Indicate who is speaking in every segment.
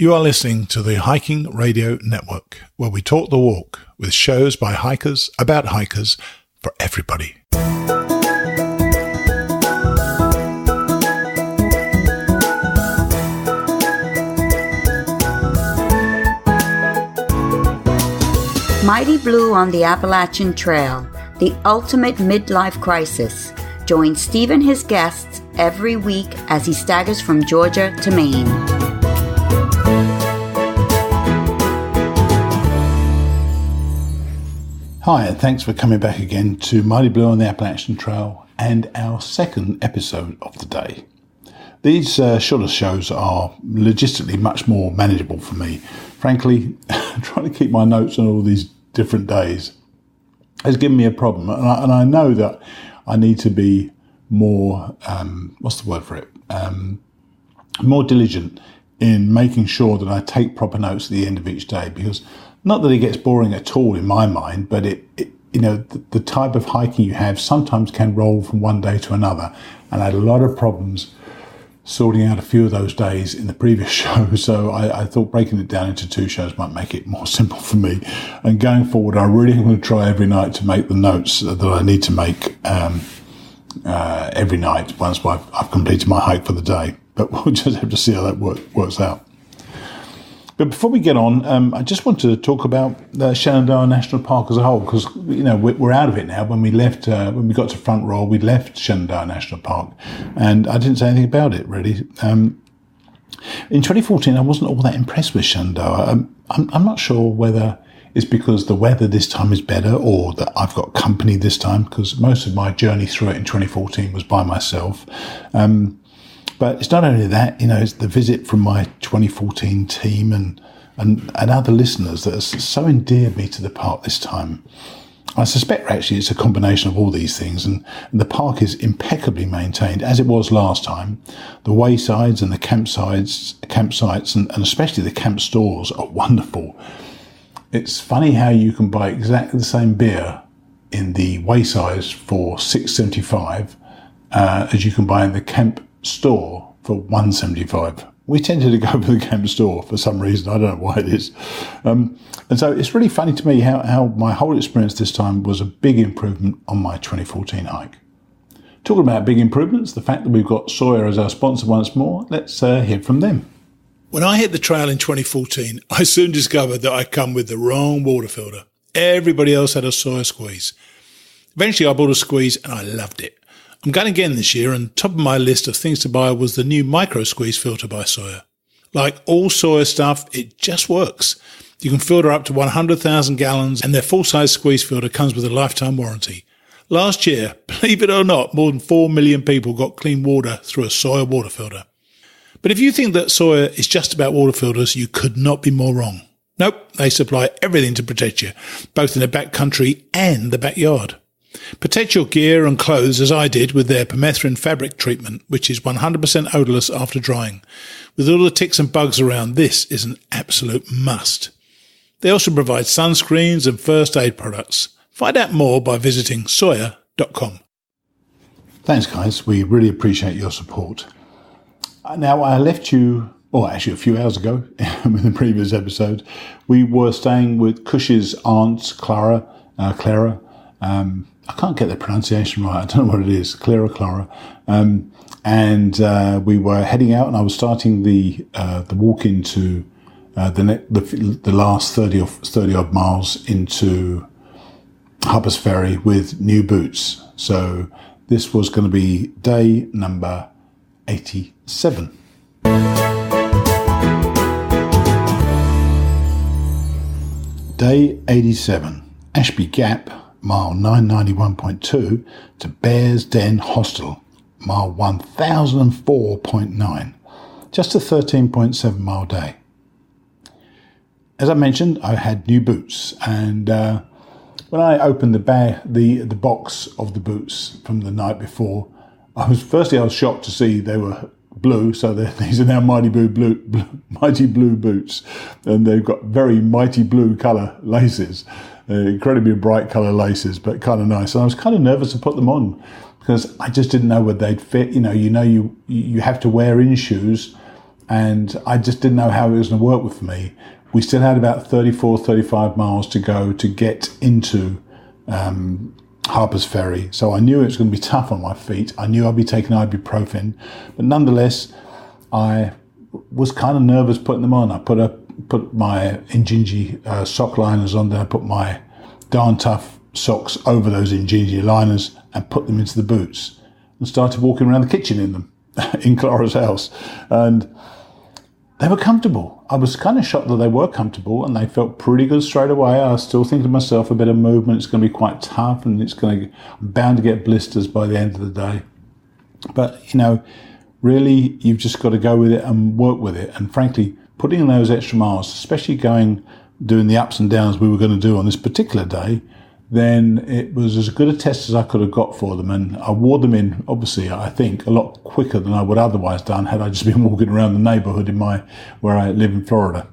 Speaker 1: You are listening to the Hiking Radio Network, where we talk the walk with shows by hikers, about hikers, for everybody.
Speaker 2: Mighty Blue on the Appalachian Trail, the ultimate midlife crisis. Join Steve and his guests every week as he staggers from Georgia to Maine.
Speaker 1: Hi, and thanks for coming back again to Mighty Blue on the Appalachian Trail and our second episode of the day. These shorter shows are logistically much more manageable for me. Frankly, trying to keep my notes on all these different days has given me a problem, and I know that I need to be more, more diligent in making sure that I take proper notes at the end of each day, because not that it gets boring at all in my mind, but the type of hiking you have sometimes can roll from one day to another. And I had a lot of problems sorting out a few of those days in the previous show. So I thought breaking it down into two shows might make it more simple for me. And going forward, I really am going to try every night to make the notes that I need to make every night once I've completed my hike for the day. But we'll just have to see how that works out. But before we get on, I just want to talk about Shenandoah National Park as a whole, because we're out of it now. When we left, when we got to Front Royal, we left Shenandoah National Park, and I didn't say anything about it really. In 2014, I wasn't all that impressed with Shenandoah. I'm not sure whether it's because the weather this time is better, or that I've got company this time, because most of my journey through it in 2014 was by myself. But it's not only that, it's the visit from my 2014 team and other listeners that has so endeared me to the park this time. I suspect actually it's a combination of all these things, and the park is impeccably maintained, as it was last time. The waysides and the campsites and especially the camp stores are wonderful. It's funny how you can buy exactly the same beer in the waysides for $6.75 as you can buy in the camp store for $1.75. We tended to go for the camp store for some reason. I don't know why it is. And so it's really funny to me how my whole experience this time was a big improvement on my 2014 hike. Talking about big improvements, the fact that we've got Sawyer as our sponsor once more, let's hear from them. When I hit the trail in 2014, I soon discovered that I'd come with the wrong water filter. Everybody else had a Sawyer squeeze. Eventually I bought a squeeze and I loved it. I'm going again this year, and top of my list of things to buy was the new micro squeeze filter by Sawyer. Like all Sawyer stuff, it just works. You can filter up to 100,000 gallons, and their full-size squeeze filter comes with a lifetime warranty. Last year, believe it or not, more than 4 million people got clean water through a Sawyer water filter. But if you think that Sawyer is just about water filters, you could not be more wrong. Nope, they supply everything to protect you, both in the backcountry and the backyard. Protect your gear and clothes as I did with their permethrin fabric treatment, which is 100% odorless after drying. With all the ticks and bugs around, this is an absolute must. They also provide sunscreens and first aid products. Find out more by visiting Sawyer.com. Thanks, guys. We really appreciate your support. Now, I left you, actually a few hours ago in the previous episode. We were staying with Cush's aunt, Clara. I can't get the pronunciation right. I don't know what it is. Clara. And we were heading out, and I was starting the walk into the last 30 odd miles into Harpers Ferry with new boots. So this was going to be day number 87. Day 87, Ashby Gap, mile 991.2 to Bear's Den Hostel, mile 1004.9, just a 13.7 mile day. As I mentioned, I had new boots, and when I opened the box of the boots from the night before, I was shocked to see they were blue, so these are now mighty blue boots, and they've got very mighty blue colour laces. Incredibly bright colour laces, but kind of nice. And I was kind of nervous to put them on because I just didn't know whether they'd fit. You have to wear in shoes and I just didn't know how it was going to work with me. We still had about 34, 35 miles to go to get into Harpers Ferry. So I knew it was going to be tough on my feet. I knew I'd be taking ibuprofen, but nonetheless, I was kind of nervous putting them on. I put my Injinji sock liners on there. I put my Darn Tough socks over those Injinji liners and put them into the boots and started walking around the kitchen in them in Clara's house. And they were comfortable. I was kind of shocked that they were comfortable, and they felt pretty good straight away. I was still thinking to myself, a bit of movement, it's going to be quite tough, and I'm bound to get blisters by the end of the day. But, really, you've just got to go with it and work with it. And frankly, putting in those extra miles, especially doing the ups and downs we were going to do on this particular day, then it was as good a test as I could have got for them. And I wore them in, obviously, I think, a lot quicker than I would otherwise done had I just been walking around the neighbourhood where I live in Florida.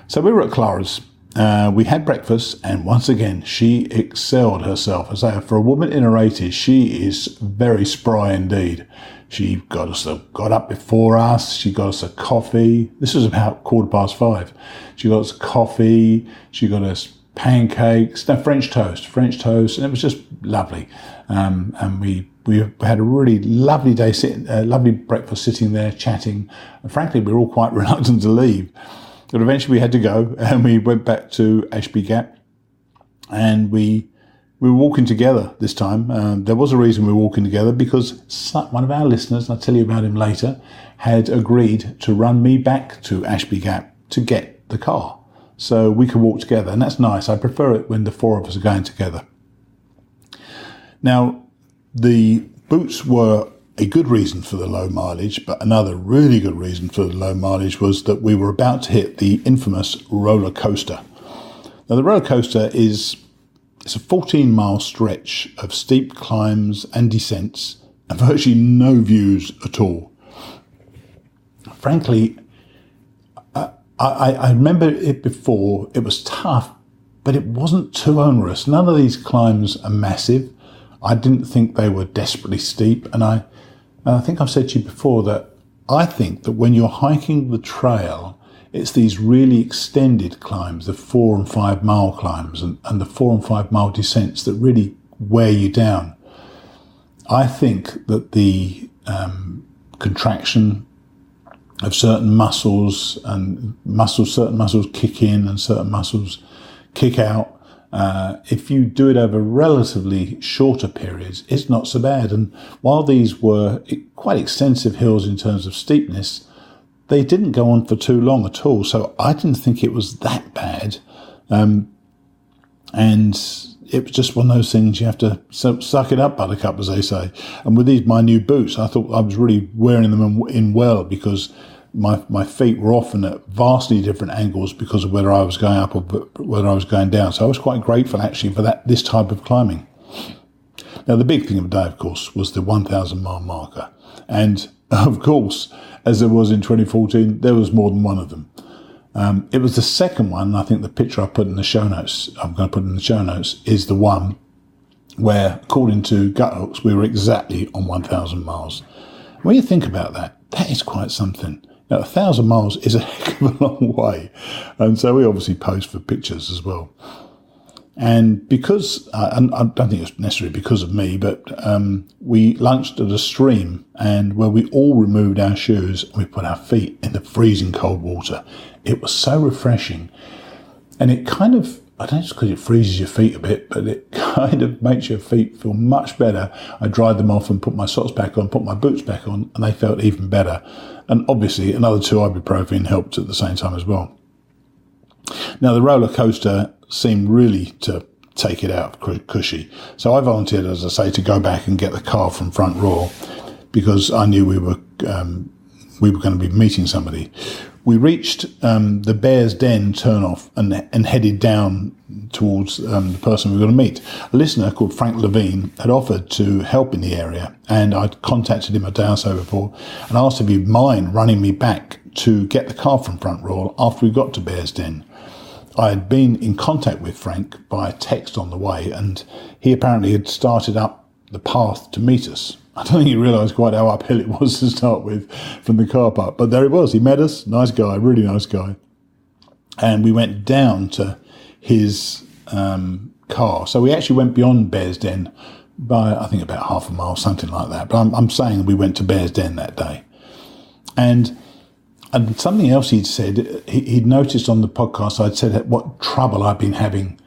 Speaker 1: So we were at Clara's. We had breakfast, and once again, she excelled herself. As I say, for a woman in her 80s, she is very spry indeed. She got up before us. She got us a coffee. This was about 5:15. She got us a coffee. She got us French toast, and it was just lovely. And we had a really lovely day, lovely breakfast sitting there chatting. And frankly, we were all quite reluctant to leave. But eventually we had to go, and we went back to Ashby Gap, and we were walking together this time. There was a reason we were walking together, because one of our listeners, and I'll tell you about him later, had agreed to run me back to Ashby Gap to get the car. So we could walk together, and that's nice. I prefer it when the four of us are going together. Now, the boots were a good reason for the low mileage, but another really good reason for the low mileage was that we were about to hit the infamous roller coaster. Now, the roller coaster it's a 14-mile stretch of steep climbs and descents and virtually no views at all. Frankly, I remember it before. It was tough, but it wasn't too onerous. None of these climbs are massive. I didn't think they were desperately steep. And I think I've said to you before that I think that when you're hiking the trail, it's these really extended climbs, the 4 and 5 mile climbs and the 4 and 5 mile descents that really wear you down. I think that the contraction of certain muscles certain muscles kick in and certain muscles kick out. If you do it over relatively shorter periods, it's not so bad. And while these were quite extensive hills in terms of steepness, they didn't go on for too long at all. So I didn't think it was that bad. And it was just one of those things you have to suck it up, buttercup, as they say. And with my new boots, I thought I was really wearing them in well, because my feet were often at vastly different angles because of whether I was going up or whether I was going down. So I was quite grateful actually for this type of climbing. Now, the big thing of the day, of course, was the 1,000 mile marker. And of course, as there was in 2014, there was more than one of them. It was the second one. I think the picture I'm going to put in the show notes, is the one where, according to Guthooks, we were exactly on 1,000 miles. When you think about that, that is quite something. Now, 1,000 miles is a heck of a long way. And so we obviously posed for pictures as well. And because, and I don't think it's necessarily because of me, but we lunched at a stream, and where we all removed our shoes and we put our feet in the freezing cold water. It was so refreshing. And it kind of, I don't know, it's because it freezes your feet a bit, but it kind of makes your feet feel much better. I dried them off and put my socks back on, put my boots back on, and they felt even better. And obviously another 2 ibuprofen helped at the same time as well. Now, the roller coaster seemed really to take it out of Cushy. So I volunteered, as I say, to go back and get the car from Front Royal, because I knew we were going to be meeting somebody. We reached the Bear's Den turnoff and headed down towards the person we were going to meet. A listener called Frank Levine had offered to help in the area, and I'd contacted him a day or so before and asked if he'd mind running me back to get the car from Front Royal after we got to Bear's Den. I had been in contact with Frank by text on the way, and he apparently had started up the path to meet us. I don't think he realised quite how uphill it was to start with from the car park. But there he was. He met us. Nice guy, really nice guy. And we went down to his car. So we actually went beyond Bear's Den by, I think, about half a mile, something like that. But I'm saying we went to Bear's Den that day. And something else he'd said, he'd noticed on the podcast, I'd said what trouble I'd been having,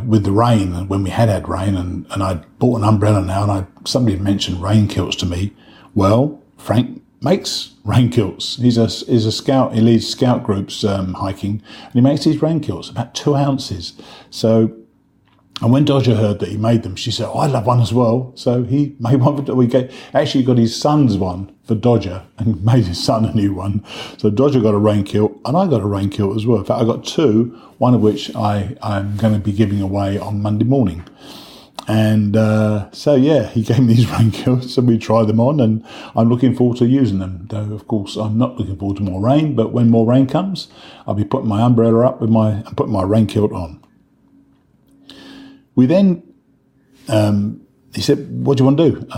Speaker 1: with the rain, and when we had rain, and I'd bought an umbrella now, and somebody had mentioned rain kilts to me. Well, Frank makes rain kilts. He's a scout. He leads scout groups hiking, and he makes these rain kilts, about 2 ounces. So, and when Dodger heard that he made them, she said, "Oh, I love one as well." So he made one for. Actually got his son's one for Dodger, and made his son a new one. So Dodger got a rain kilt, and I got a rain kilt as well. In fact, I got two. One of which I'm going to be giving away on Monday morning. And he gave me these rain kilts, and we tried them on, and I'm looking forward to using them. Though, of course, I'm not looking forward to more rain, but when more rain comes, I'll be putting my umbrella up and putting my rain kilt on. We then, he said, "What do you want to do?"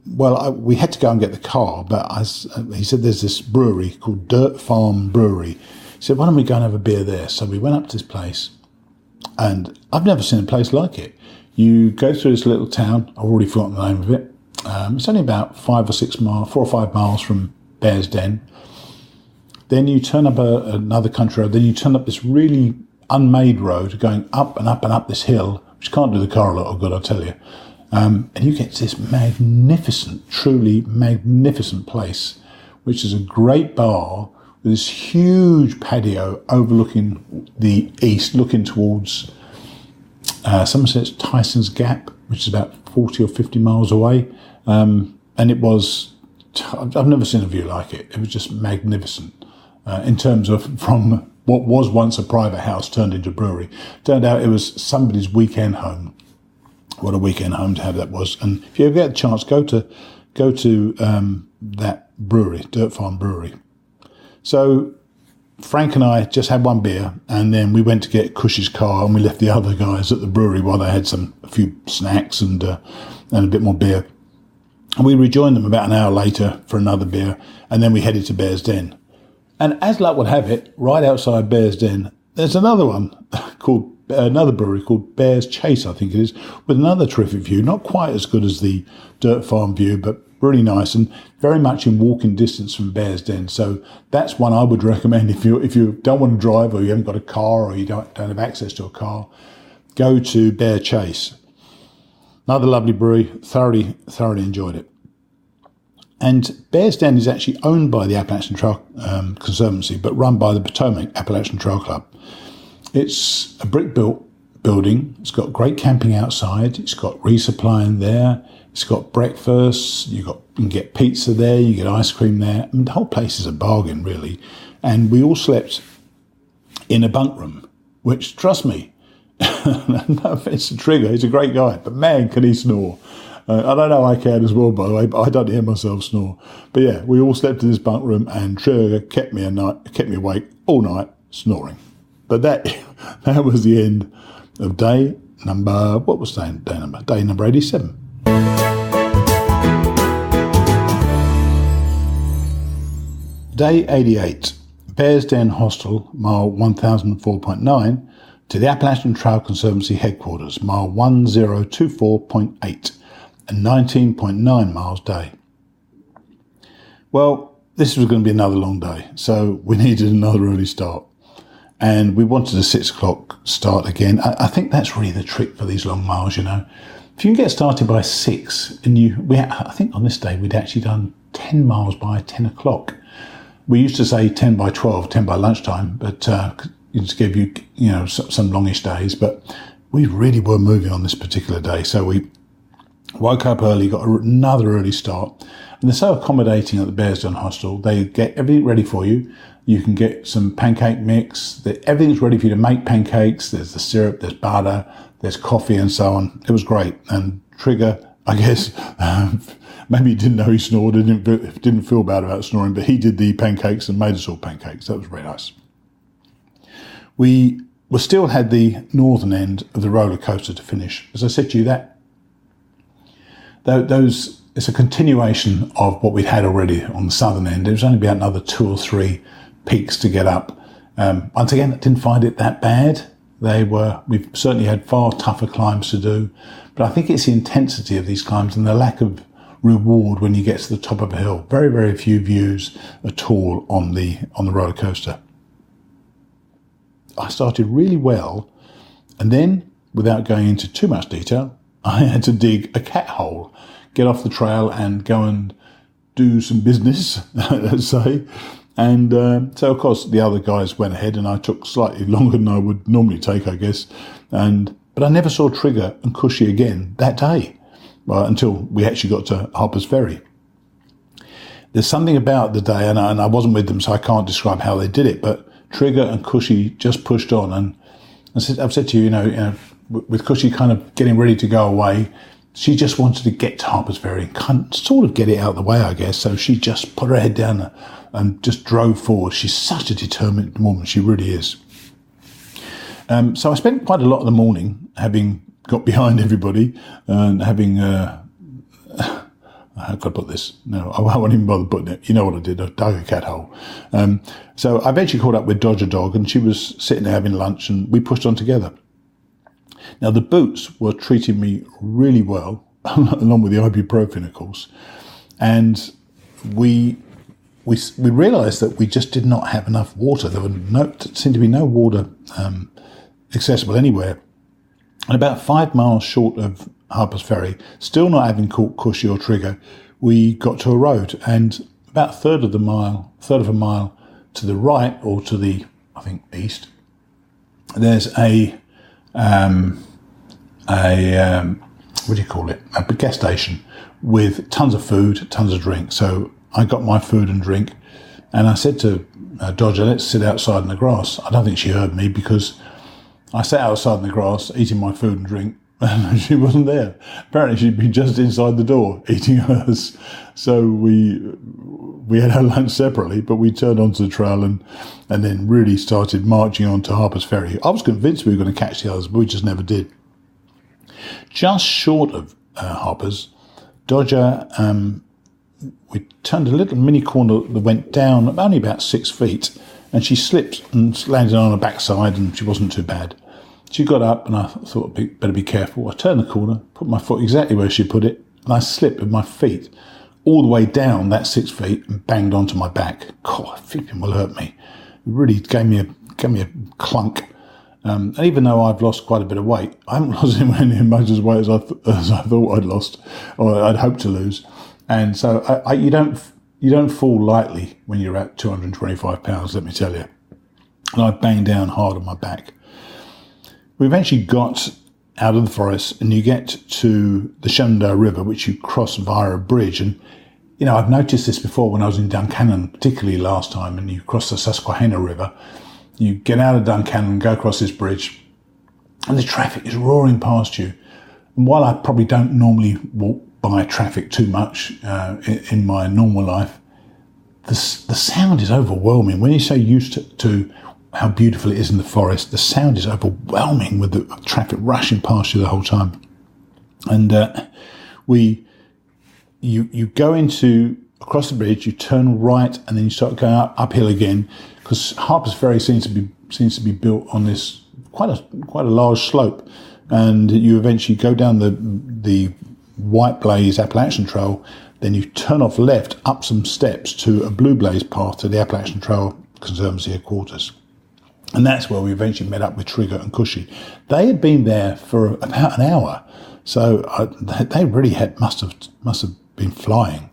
Speaker 1: We had to go and get the car, but he said there's this brewery called Dirt Farm Brewery. He said, "Why don't we go and have a beer there?" So we went up to this place, and I've never seen a place like it. You go through this little town. I've already forgotten the name of it. It's only about 4 or 5 miles from Bear's Den. Then you turn up another country road. Then you turn up this really unmade road going up and up and up this hill, which can't do the car a lot of good, I'll tell you. And you get to this magnificent, truly magnificent place, which is a great bar with this huge patio overlooking the east, looking towards someone says Tyson's Gap, which is about 40 or 50 miles away. And it was, I've never seen a view like it. It was just magnificent in terms of from what was once a private house turned into a brewery. Turned out it was somebody's weekend home. What a weekend home to have that was. And if you ever get a chance, go to that brewery, Dirt Farm Brewery. So Frank and I just had one beer, and then we went to get Cush's car, and we left the other guys at the brewery while they had a few snacks and a bit more beer. And we rejoined them about an hour later for another beer, and then we headed to Bear's Den. And as luck would have it, right outside Bear's Den, there's another one another brewery called Bear's Chase, I think it is, with another terrific view. Not quite as good as the Dirt Farm view, but really nice and very much in walking distance from Bear's Den. So that's one I would recommend if you don't want to drive, or you haven't got a car, or you don't have access to a car. Go to Bear Chase. Another lovely brewery. Thoroughly enjoyed it. And Bear's Den is actually owned by the Appalachian Trail Conservancy, but run by the Potomac Appalachian Trail Club. It's a brick-built building. It's got great camping outside. It's got resupply in there. It's got breakfast. You can get pizza there. You get ice cream there. I mean, the whole place is a bargain, really. And we all slept in a bunk room, which, trust me, no offense to Trigger, he's a great guy, but man, can he snore. I don't know, I can as well, by the way, but I don't hear myself snore. But yeah, we all slept in this bunk room, and Trigger kept me awake all night snoring. But that was the end of day number, what was day number? Day number 87. Day 88, Bear's Den Hostel, mile 1004.9, to the Appalachian Trail Conservancy headquarters, mile 1024.8, and 19.9 miles day. Well, this was going to be another long day, so we needed another early start. And we wanted a 6 o'clock start again. I think that's really the trick for these long miles, you know. If you can get started by 6, and I think on this day we'd actually done 10 miles by 10 o'clock. We used to say 10 by 12, 10 by lunchtime, but it just gave you, some longish days. But we really were moving on this particular day. So we woke up early, got another early start. And they're so accommodating at the Bear's Den Hostel. They get everything ready for you. You can get some pancake mix. Everything's ready for you to make pancakes. There's the syrup, there's butter, there's coffee and so on. It was great. And Trigger, I guess, maybe he didn't know he snored, didn't feel bad about snoring, but he did the pancakes and made us all pancakes. That was very nice. We still had the northern end of the roller coaster to finish. As I said to you, those, it's a continuation of what we'd had already on the southern end. There was only about another 2 or 3 peaks to get up. Once again, I didn't find it that bad. We've certainly had far tougher climbs to do, but I think it's the intensity of these climbs and the lack of reward when you get to the top of a hill. Very, very few views at all on the roller coaster. I started really well, and then, without going into too much detail, I had to dig a cat hole, get off the trail and go and do some business, let's say. And so, of course, the other guys went ahead, and I took slightly longer than I would normally take, I guess. But I never saw Trigger and Cushy again that day, until we actually got to Harpers Ferry. There's something about the day, and I wasn't with them, so I can't describe how they did it, but Trigger and Cushy just pushed on. And I've said to you, with Cushy kind of getting ready to go away, she just wanted to get to Harpers Ferry and kind of, sort of get it out of the way, I guess. So she just put her head down and just drove forward. She's such a determined woman. She really is. So I spent quite a lot of the morning having got behind everybody and having, I've got to put this. No, I won't even bother putting it. You know what I did. I dug a cat hole. So I eventually caught up with Dodger Dog, and she was sitting there having lunch, and we pushed on together. Now, the boots were treating me really well, along with the ibuprofen, of course. And we realised that we just did not have enough water. There seemed to be no water accessible anywhere. And about 5 miles short of Harpers Ferry, still not having caught Cushy or Trigger, we got to a road, and about a third of a mile to the right, or to the, I think, east, there's a what do you call it? A gas station with tons of food, tons of drink. So I got my food and drink, and I said to Dodger, let's sit outside in the grass. I don't think she heard me, because I sat outside in the grass eating my food and drink, and she wasn't there. Apparently she'd been just inside the door eating hers. So we had our lunch separately, but we turned onto the trail and then really started marching on to Harpers Ferry. I was convinced we were going to catch the others, but we just never did. Just short of Harpers, Dodger, we turned a little mini corner that went down only about 6 feet, and she slipped and landed on her backside, and she wasn't too bad. She got up, and I thought I'd better be careful. I turned the corner, put my foot exactly where she put it, and I slipped with my feet all the way down that 6 feet and banged onto my back. God, flipping will hurt me. It really gave me a clunk. And even though I've lost quite a bit of weight, I haven't lost anywhere near much as weight as I thought I'd lost, or I'd hoped to lose. And so you don't fall lightly when you're at 225 pounds, let me tell you. And I banged down hard on my back. We eventually got out of the forest, and you get to the Shenandoah River, which you cross via a bridge. And, I've noticed this before when I was in Duncannon, particularly last time, and you cross the Susquehanna River. You get out of Duncannon and go across this bridge, and the traffic is roaring past you. And while I probably don't normally walk by traffic too much in my normal life, the sound is overwhelming. When you're so used to how beautiful it is in the forest, the sound is overwhelming with the traffic rushing past you the whole time. And you go across the bridge, you turn right, and then you start going uphill again, because Harpers Ferry seems to be built on this quite a large slope, and you eventually go down the White Blaze Appalachian Trail. Then you turn off left up some steps to a Blue Blaze path to the Appalachian Trail Conservancy headquarters. And that's where we eventually met up with Trigger and Cushy. They had been there for about an hour, so they really must have been flying.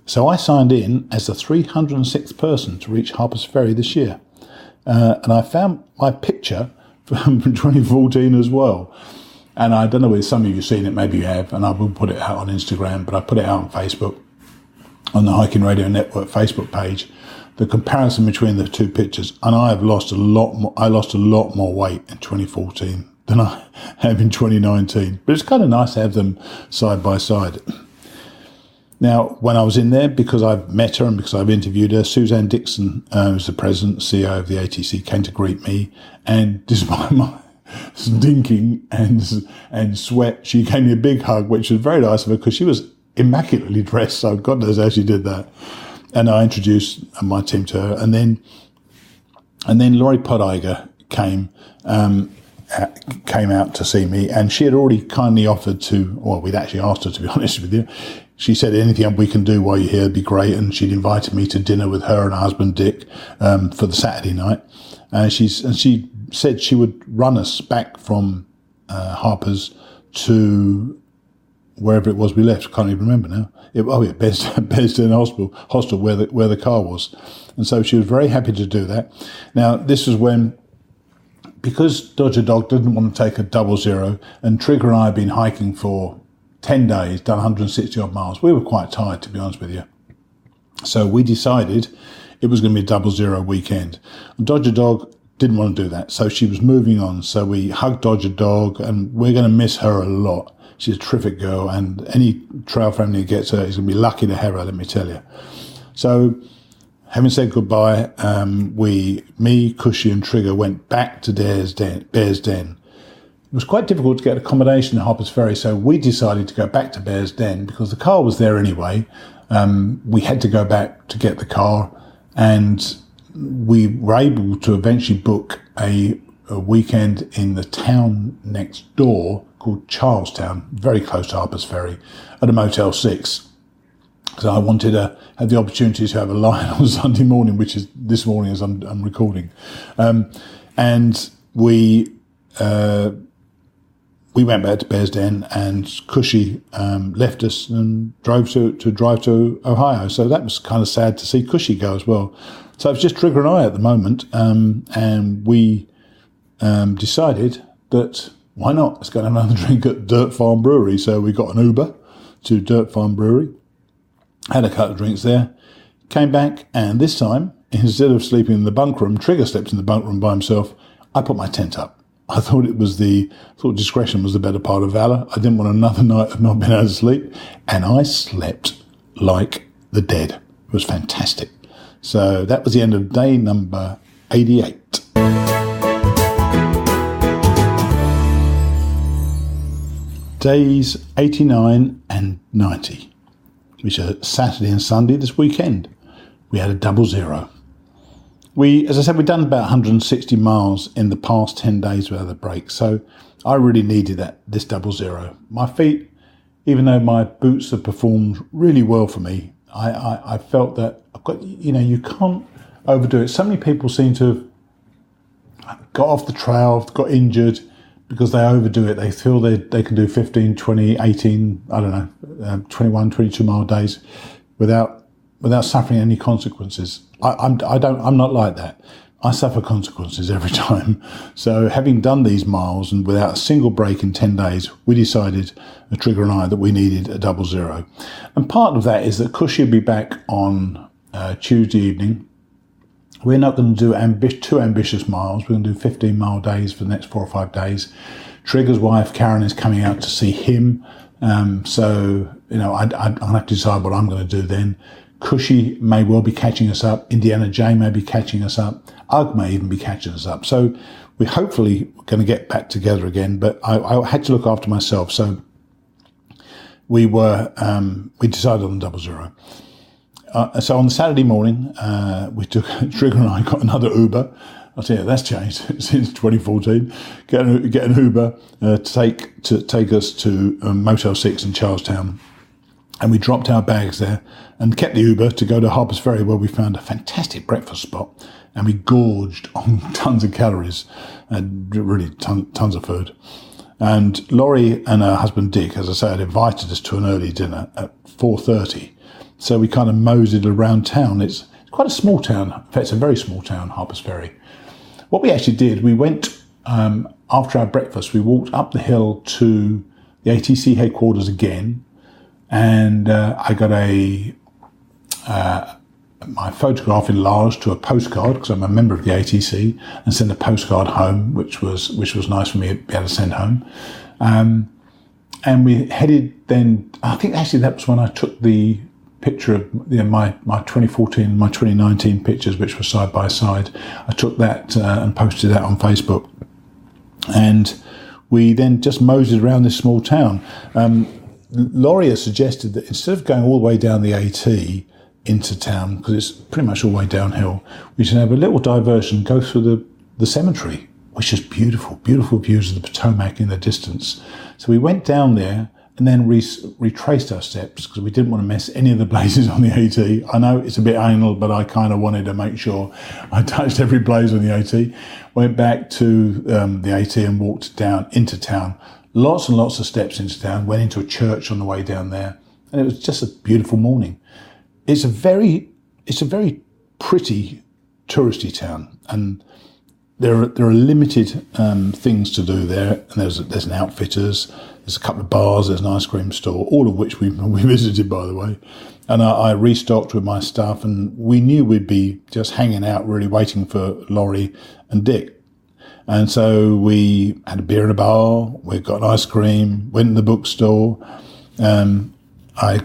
Speaker 1: So I signed in as the 306th person to reach Harpers Ferry this year, and I found my picture from 2014 as well. And I don't know whether some of you have seen it, maybe you have, and I will put it out on Instagram, but I put it out on Facebook, on the Hiking Radio Network Facebook page. The comparison between the two pictures, and I have lost a lot more. I lost a lot more weight in 2014 than I have in 2019. But it's kind of nice to have them side by side. Now, when I was in there, because I've met her and because I've interviewed her, Suzanne Dixon, who's the president, CEO of the ATC, came to greet me. And despite stinking and sweat. She gave me a big hug, which was very nice of her because she was immaculately dressed. So God knows how she did that. And I introduced my team to her, and then Laurie Podiger came out to see me, and she had already kindly offered to. Well, we'd actually asked her, to be honest with you. She said, anything we can do while you're here would be great. And she'd invited me to dinner with her and her husband, Dick, for the Saturday night. She said she would run us back from Harpers to wherever it was we left. I can't even remember now. Bearsden Hostel, where the car was. And so she was very happy to do that. Now, this was when, because Dodger Dog didn't want to take a 00, and Trigger and I had been hiking for 10 days, done 160 odd miles. We were quite tired, to be honest with you. So we decided it was going to be a 00 weekend. And Dodger Dog didn't want to do that. So she was moving on. So we hugged Dodger Dog, and we're going to miss her a lot. She's a terrific girl, and any trail family who gets her is going to be lucky to have her, let me tell you. So having said goodbye, me, Cushy and Trigger went back to Bear's Den. It was quite difficult to get accommodation at Harpers Ferry, so we decided to go back to Bear's Den because the car was there anyway. We had to go back to get the car, and we were able to eventually book a weekend in the town next door called Charlestown, very close to Harpers Ferry, at a Motel 6. So I wanted to have the opportunity to have a line on Sunday morning, which is this morning as I'm recording. And we went back to Bear's Den, and Cushy left us and drove to Ohio. So that was kind of sad to see Cushy go as well. So it's just Trigger and I at the moment, and we decided that why not? Let's go and have another drink at Dirt Farm Brewery. So we got an Uber to Dirt Farm Brewery, had a couple of drinks there, came back, and this time, instead of sleeping in the bunk room, Trigger slept in the bunk room by himself. I put my tent up. I thought discretion was the better part of valor. I didn't want another night of not being able to sleep, and I slept like the dead. It was fantastic. So that was the end of day number 88. Days 89 and 90, which are Saturday and Sunday this weekend. We had a 00. As I said, we've done about 160 miles in the past 10 days without a break. So I really needed this 00. My feet, even though my boots have performed really well for me, I felt that I've got, you can't overdo it. So many people seem to have got off the trail, got injured because they overdo it. They feel they can do 15, 20, 18, 21, 22 mile days without suffering any consequences. I'm not like that. I suffer consequences every time. So having done these miles and without a single break in 10 days, we decided, Trigger and I, that we needed a 00. And part of that is that Cushy will be back on Tuesday evening. We're not going to do too ambitious miles. We're going to do 15-mile days for the next 4 or 5 days. Trigger's wife, Karen, is coming out to see him. So I'll have to decide what I'm going to do then. Cushy may well be catching us up. Indiana J may be catching us up. Ugg may even be catching us up. So we're hopefully going to get back together again, but I had to look after myself. So we decided on the 00. So on the Saturday morning, Trigger and I got another Uber. I'll tell you, that's changed since 2014. Get an Uber to take us to Motel 6 in Charlestown. And we dropped our bags there and kept the Uber to go to Harpers Ferry, where we found a fantastic breakfast spot. And we gorged on tons of calories and really tons of food. And Laurie and her husband Dick, as I say, had invited us to an early dinner at 4:30. So we kind of moseyed around town. It's quite a small town. In fact, it's a very small town, Harpers Ferry. What we actually did, we went, after our breakfast, we walked up the hill to the ATC headquarters again. And I got my photograph enlarged to a postcard because I'm a member of the ATC, and sent a postcard home, which was nice for me to be able to send home. And we headed then. I think actually that was when I took the picture of my 2014, my 2019 pictures, which were side by side. I took that and posted that on Facebook. And we then just moseyed around this small town. Laurie has suggested that instead of going all the way down the AT into town, because it's pretty much all the way downhill, we should have a little diversion, go through the cemetery, which is beautiful, beautiful views of the Potomac in the distance. So we went down there and then retraced our steps because we didn't want to miss any of the places on the AT. I know it's a bit anal, but I kind of wanted to make sure I touched every place on the AT. Went back to the AT and walked down into town. Lots and lots of steps into town. Went into a church on the way down there, and it was just a beautiful morning. It's a very pretty touristy town, and there are limited things to do there. And there's an Outfitters. There's a couple of bars, there's an ice cream store, all of which we visited, by the way. And I restocked with my stuff, and we knew we'd be just hanging out, really waiting for Laurie and Dick. And so we had a beer in a bar, we got ice cream, went in the bookstore. I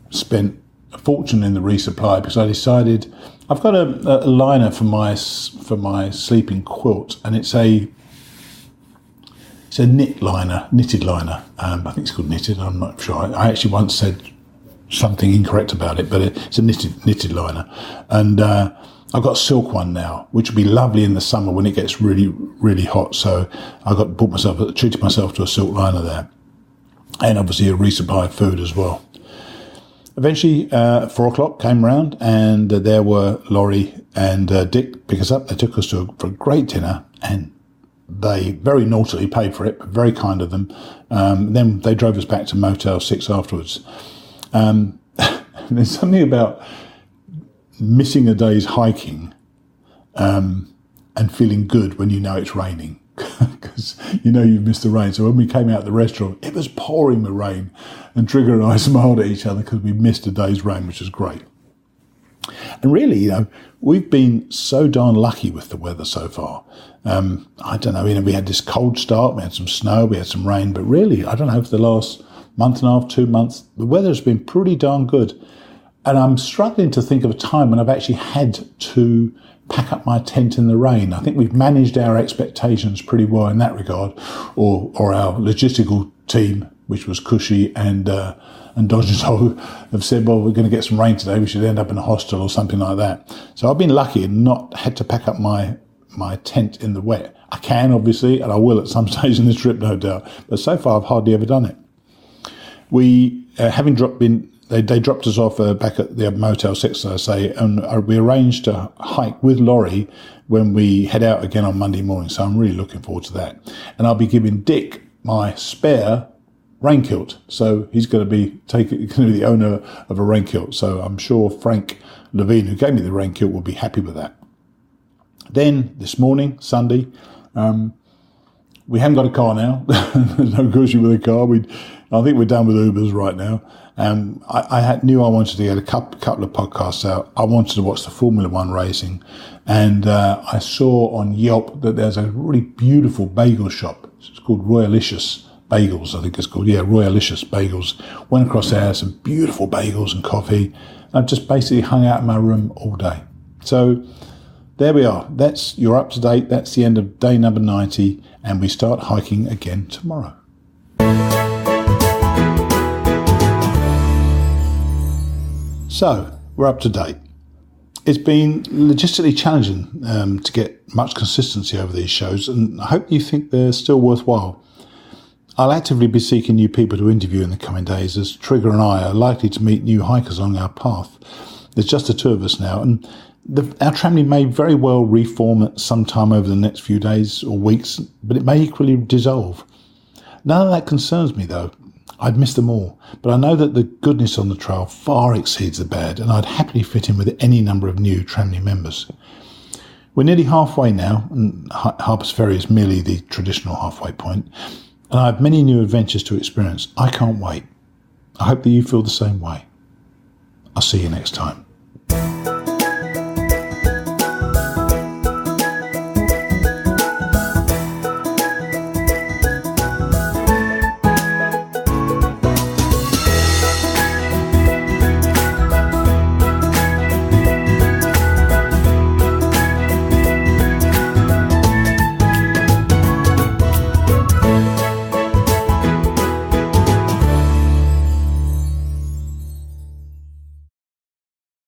Speaker 1: spent a fortune in the resupply because I decided I've got a liner for my sleeping quilt, and it's a knitted liner. I think it's called knitted. I'm not sure. I actually once said something incorrect about it, but it's a knitted liner. And I've got a silk one now, which will be lovely in the summer when it gets really, really hot. So I treated myself to a silk liner there, and obviously a resupply of food as well. Eventually, 4:00 came round, and there were Laurie and Dick pick us up. They took us for a great dinner, and they very naughtily paid for it, but very kind of them. Then they drove us back to Motel 6 afterwards. There's something about missing a day's hiking and feeling good when you know it's raining, because you know you've missed the rain. So when we came out of the restaurant, it was pouring with rain, and Trigger and I smiled at each other because we missed a day's rain, which was great. And really, we've been so darn lucky with the weather so far. I don't know, we had this cold start, we had some snow, we had some rain, but really, I don't know, for the last month and a half, 2 months, the weather's been pretty darn good. And I'm struggling to think of a time when I've actually had to pack up my tent in the rain. I think we've managed our expectations pretty well in that regard, or our logistical team, which was Cushy and Dodge and Dog, have said, well, we're going to get some rain today, we should end up in a hostel or something like that. So I've been lucky and not had to pack up my tent in the wet. I can, obviously, and I will at some stage in this trip, no doubt. But so far, I've hardly ever done it. We, they dropped us off back at the Motel 6, as I say, and we arranged to hike with Laurie when we head out again on Monday morning. So I'm really looking forward to that. And I'll be giving Dick my spare rain kilt. So he's going to be the owner of a rain kilt. So I'm sure Frank Levine, who gave me the rain kilt, will be happy with that. Then this morning, Sunday, we haven't got a car now. There's no Cushy with a car. I think we're done with Ubers right now. I knew I wanted to get a couple of podcasts out. I wanted to watch the Formula One racing, and I saw on Yelp that there's a really beautiful bagel shop. It's called Royalicious Bagels, I think it's called. Yeah, Royalicious Bagels. Went across there, had some beautiful bagels and coffee. I've just basically hung out in my room all day. So there we are. You're up to date. That's the end of day number 90, and we start hiking again tomorrow. So we're up to date. It's been logistically challenging to get much consistency over these shows, and I hope you think they're still worthwhile. I'll actively be seeking new people to interview in the coming days, as Trigger and I are likely to meet new hikers along our path. There's just the two of us now, and our tramily may very well reform at some time over the next few days or weeks, but it may equally dissolve. None of that concerns me, though. I'd miss them all, but I know that the goodness on the trail far exceeds the bad, and I'd happily fit in with any number of new tramily members. We're nearly halfway now, and Harpers Ferry is merely the traditional halfway point, and I have many new adventures to experience. I can't wait. I hope that you feel the same way. I'll see you next time.